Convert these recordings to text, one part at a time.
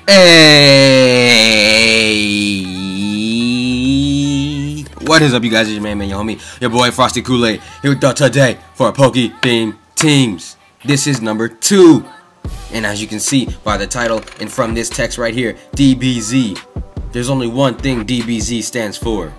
Hey, what is up, you guys? It's your man, your homie, your boy Frosty Kool-Aid here with y'all today for our Poke-themed teams. This is number 2, and as you can see by the title and from this text right here, DBZ. There's only one thing DBZ stands for: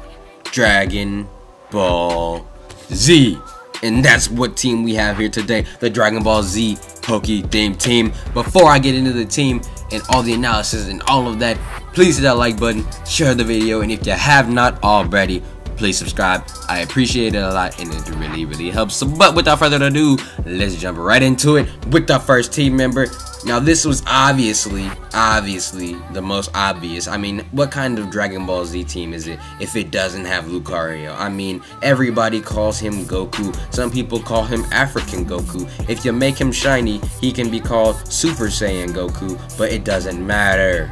Dragon Ball Z. And that's what team we have here today, the Dragon Ball Z Poke-themed team. Before I get into the team and all the analysis and all of that, please hit that like button, share the video, and if you have not already, please subscribe. I appreciate it a lot, and it really helps. But without further ado, let's jump right into it with the first team member. Now, this was obviously the most obvious. I mean, what kind of Dragon Ball Z team is it if it doesn't have Lucario? I mean, everybody calls him Goku. Some people call him African Goku. If you make him shiny, he can be called Super Saiyan Goku, but it doesn't matter.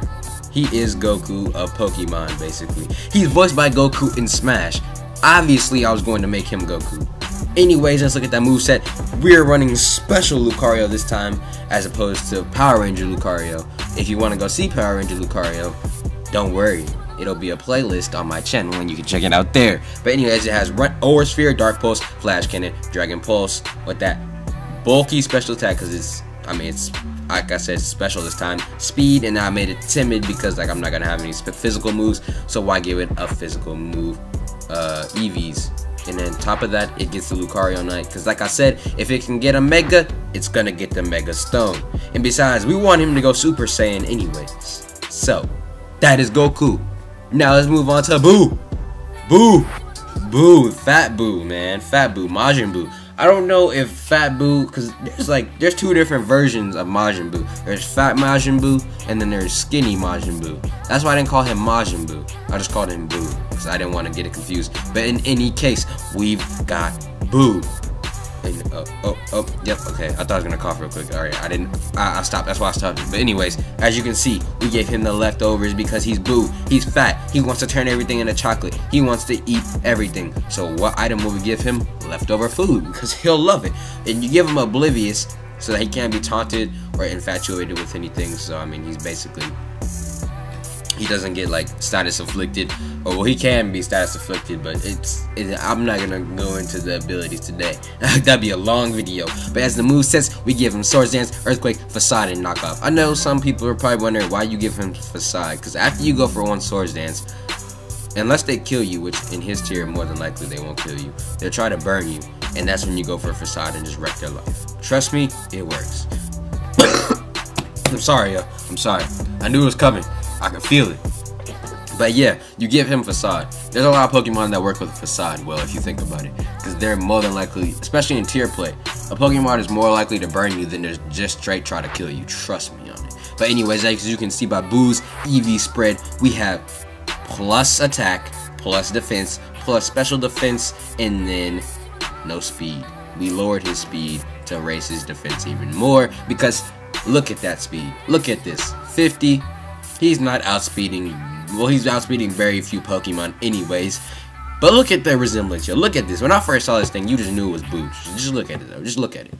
He is Goku of Pokemon, basically. He's voiced by Goku in Smash. Obviously, I was going to make him Goku. Anyways, let's look at that moveset. We're running Special Lucario this time, as opposed to Power Ranger Lucario. If you want to go see Power Ranger Lucario, don't worry. It'll be a playlist on my channel, and you can check it out there. But anyways, it has Aura Sphere, Dark Pulse, Flash Cannon, Dragon Pulse, with that bulky special attack, because it's like I said, special this time. Speed, and I made it timid because I'm not gonna have any physical moves, so why give it a physical move? EVs. And then top of that, it gets the Lucario Knight, because like I said, if it can get a Mega, it's gonna get the Mega Stone. And besides, we want him to go Super Saiyan anyways. So that is Goku. Now let's move on to Boo. Fat Boo, man. Fat Boo, Majin Buu. I don't know if Fat Boo, because there's two different versions of Majin Buu. There's Fat Majin Buu, and then there's Skinny Majin Buu. That's why I didn't call him Majin Buu. I just called him Boo, because I didn't want to get it confused. But in any case, we've got Boo. And, yep, okay. I thought I was gonna cough real quick. Alright, I stopped. That's why I stopped it. But anyways, as you can see, we gave him the leftovers because he's Boo. He's fat. He wants to turn everything into chocolate. He wants to eat everything. So what item will we give him? Leftover food, because he'll love it. And you give him Oblivious so that he can't be taunted or infatuated with anything. So I mean, he's basically, he doesn't get like status afflicted, or well, he can be status afflicted, but I'm not gonna go into the abilities today. That'd be a long video. But as the move sets, we give him Swords Dance, Earthquake, Facade, and Knockoff. I know some people are probably wondering why you give him Facade, because after you go for one Swords Dance, unless they kill you, which in his tier more than likely they won't kill you, they'll try to burn you, and that's when you go for Facade and just wreck their life. Trust me, it works. I'm sorry, yo. I'm sorry. I knew it was coming. I can feel it. But yeah, you give him Facade. There's a lot of Pokemon that work with Facade well, if you think about it, because they're more than likely, especially in tier play, a Pokemon is more likely to burn you than to just straight try to kill you. Trust me on it. But anyways, as you can see by Boo's EV spread, we have plus attack, plus defense, plus special defense, and then no speed. We lowered his speed to raise his defense even more, because look at that speed. Look at this. 50. He's not outspeeding. Well, he's outspeeding very few Pokemon anyways. But look at the resemblance, yo. Look at this. When I first saw this thing, you just knew it was Boo. Just look at it, though. Just look at it.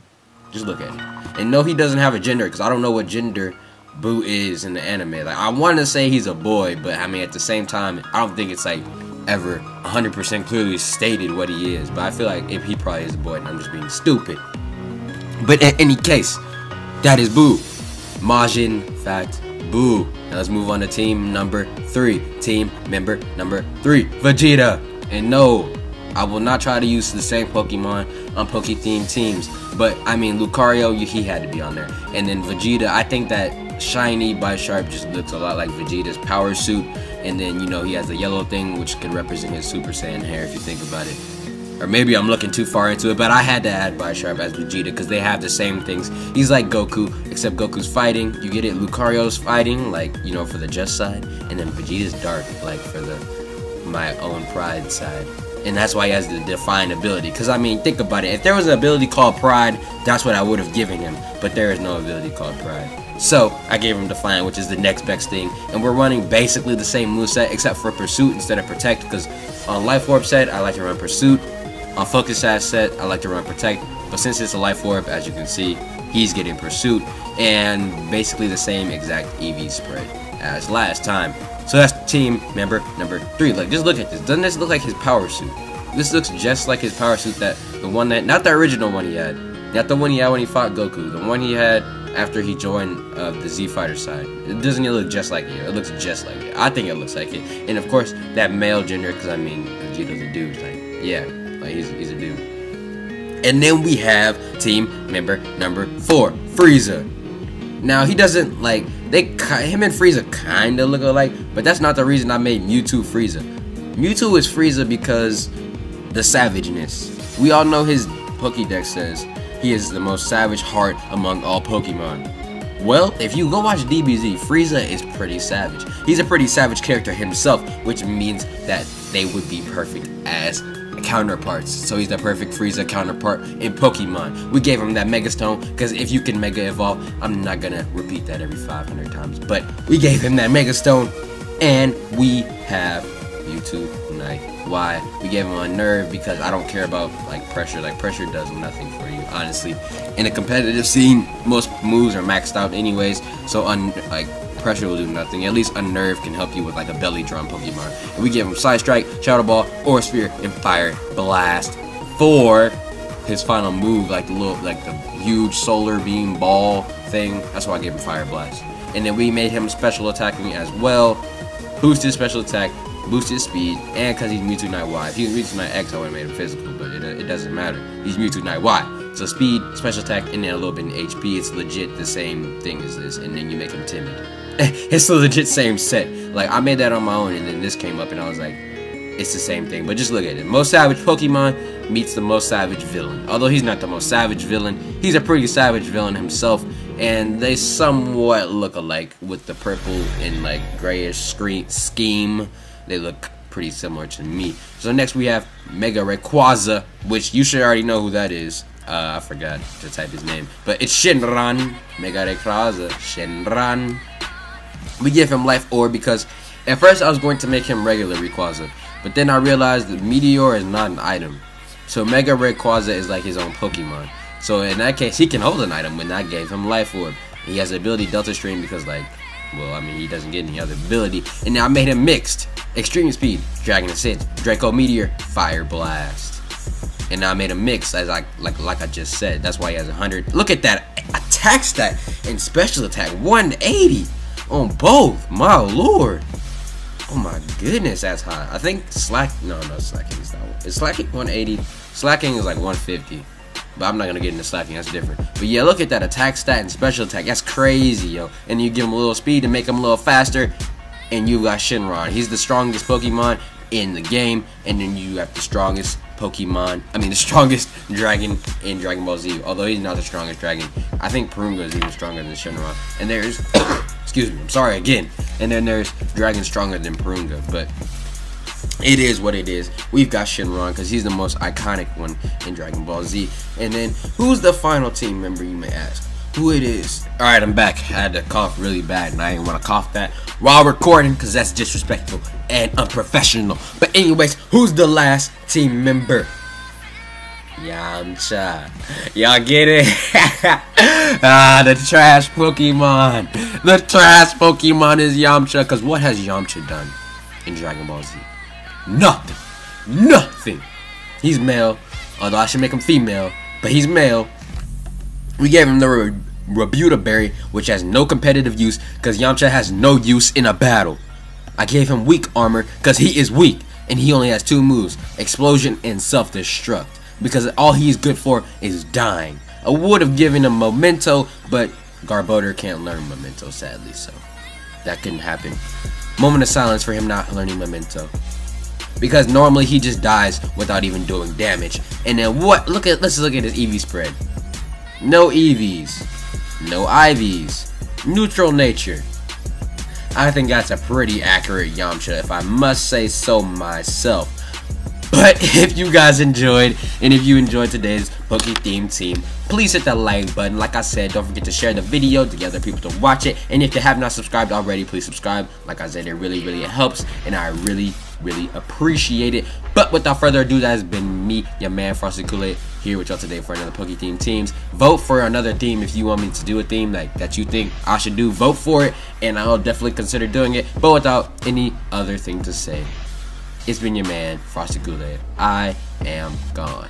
Just look at it. And no, he doesn't have a gender, because I don't know what gender Boo is in the anime. Like, I want to say he's a boy, but I mean, at the same time, I don't think it's like ever 100% clearly stated what he is. But I feel like if he probably is a boy, and I'm just being stupid. But in any case, that is Boo. Majin Fat Boo. Now let's move on to team number 3. Team member number 3, Vegeta. And no, I will not try to use the same Pokemon on Poke-themed teams. But I mean, Lucario, he had to be on there. And then Vegeta, I think that Shiny by Sharp just looks a lot like Vegeta's power suit. And then, you know, he has the yellow thing, which can represent his Super Saiyan hair, if you think about it. Or maybe I'm looking too far into it, but I had to add Bisharp as Vegeta because they have the same things. He's like Goku, except Goku's fighting. You get it? Lucario's fighting, like, you know, for the just side. And then Vegeta's dark, like, for the my own pride side. And that's why he has the defined ability. Because, I mean, think about it. If there was an ability called Pride, that's what I would have given him. But there is no ability called Pride. So, I gave him Defiant, which is the next best thing. And we're running basically the same moveset, except for Pursuit instead of Protect. Because on Life Orb set, I like to run Pursuit. On Focus Sash set, I like to run Protect. But since it's a Life Orb, as you can see, he's getting pursuit, and basically the same exact EV spread as last time. So that's team member number 3. Like, just look at this. Doesn't this look like his power suit? This looks just like his power suit, that the one that, not the original one he had, not the one he had when he fought Goku, the one he had after he joined the Z Fighter side. Doesn't it look just like it? It looks just like it. I think it looks like it. And of course, that male gender, because I mean, Vegeto's a dude. Like, yeah, like he's a dude. And then we have team member number 4, Frieza. Now he doesn't like him and Frieza kind of look alike, but that's not the reason I made Mewtwo Frieza. Mewtwo is Frieza because the savageness. We all know his Pokédex says he is the most savage heart among all Pokemon. Well, if you go watch DBZ, Frieza is pretty savage. He's a pretty savage character himself, which means that they would be perfect as counterparts. So he's the perfect Frieza counterpart in Pokemon. We gave him that Mega Stone because if you can Mega Evolve, I'm not gonna repeat that every 500 times, but we gave him that Mega Stone, and we have Mewtwo Night. Why? We gave him a nerve because I don't care about like pressure. Like, pressure does nothing for you, honestly. In a competitive scene, most moves are maxed out anyways, so like pressure will do nothing. At least Unnerve can help you with like a belly drum Pokemon. And we give him Side Strike, Shadow Ball, Aura Sphere, and Fire Blast for his final move, like the huge solar beam ball thing. That's why I gave him Fire Blast. And then we made him special attacking as well. Boosted special attack, boosted speed, and because he's Mewtwo Night Y. If he was Mewtwo Night X, I would have made him physical, but it doesn't matter. He's Mewtwo Night Y. So speed, special attack, and then a little bit in HP. It's legit the same thing as this, and then you make him timid. It's the legit same set. Like, I made that on my own, and then this came up, and I was like, it's the same thing. But just look at it. Most savage Pokemon meets the most savage villain. Although he's not the most savage villain, he's a pretty savage villain himself, and they somewhat look alike with the purple and like grayish scheme. They look pretty similar to me. So next we have Mega Rayquaza, which you should already know who that is. I forgot to type his name, but it's Shinran. Mega Rayquaza, Shinran. We give him Life Orb because at first I was going to make him regular Rayquaza, but then I realized that Meteor is not an item. So Mega Rayquaza is like his own Pokemon. So in that case, he can hold an item when I gave him Life Orb. He has the ability Delta Stream because, like, well, I mean, he doesn't get any other ability. And now I made him mixed. Extreme Speed, Dragon Assist, Draco Meteor, Fire Blast. And now I made him mix, as like I just said. That's why he has 100. Look at that attack stat and special attack, 180 on both. My lord. Oh my goodness, that's high. I think slacking is not. Is slacking 180? Slacking is like 150. But I'm not gonna get into slacking, that's different. But yeah, look at that attack stat and special attack. That's crazy, yo. And you give him a little speed to make him a little faster, and you got Shinron. He's the strongest Pokemon in the game, and then you have the strongest Pokemon, the strongest dragon in Dragon Ball Z. Although he's not the strongest dragon. I think Purunga is even stronger than Shinron. And there's, excuse me, I'm sorry again. And then there's dragon stronger than Purunga, but it is what it is. We've got Shinron because he's the most iconic one in Dragon Ball Z. And then, who's the final team member, you may ask? Who it is? Alright, I'm back. I had to cough really bad, and I didn't want to cough that while recording because that's disrespectful and unprofessional. But anyways, who's the last team member? Yamcha. Y'all get it? The trash Pokemon. The trash Pokemon is Yamcha. Because what has Yamcha done in Dragon Ball Z? Nothing. Nothing. He's male. Although I should make him female. But he's male. We gave him the Rebuta Berry, which has no competitive use because Yamcha has no use in a battle. I gave him weak armor because he is weak. And he only has 2 moves. Explosion and Self-Destruct. Because all he's good for is dying. I would have given him Memento, but Garbodor can't learn Memento, sadly, so that couldn't happen. Moment of silence for him not learning Memento. Because normally he just dies without even doing damage. And then what? Let's look at his EV spread. No EVs. No IVs. Neutral nature. I think that's a pretty accurate Yamcha, if I must say so myself. But if you guys enjoyed, and if you enjoyed today's Poke-themed team, please hit that like button. Like I said, don't forget to share the video to get other people to watch it. And if you have not subscribed already, please subscribe. Like I said, it really helps, and I really really appreciate it. But without further ado, that has been me, your man Frosted Kool-Aid, here with y'all today for another PokeThemed teams. Vote for another theme if you want me to do a theme like that you think I should do. Vote for it, and I'll definitely consider doing it. But without any other thing to say, it's been your man Frosted Kool-Aid. I am gone.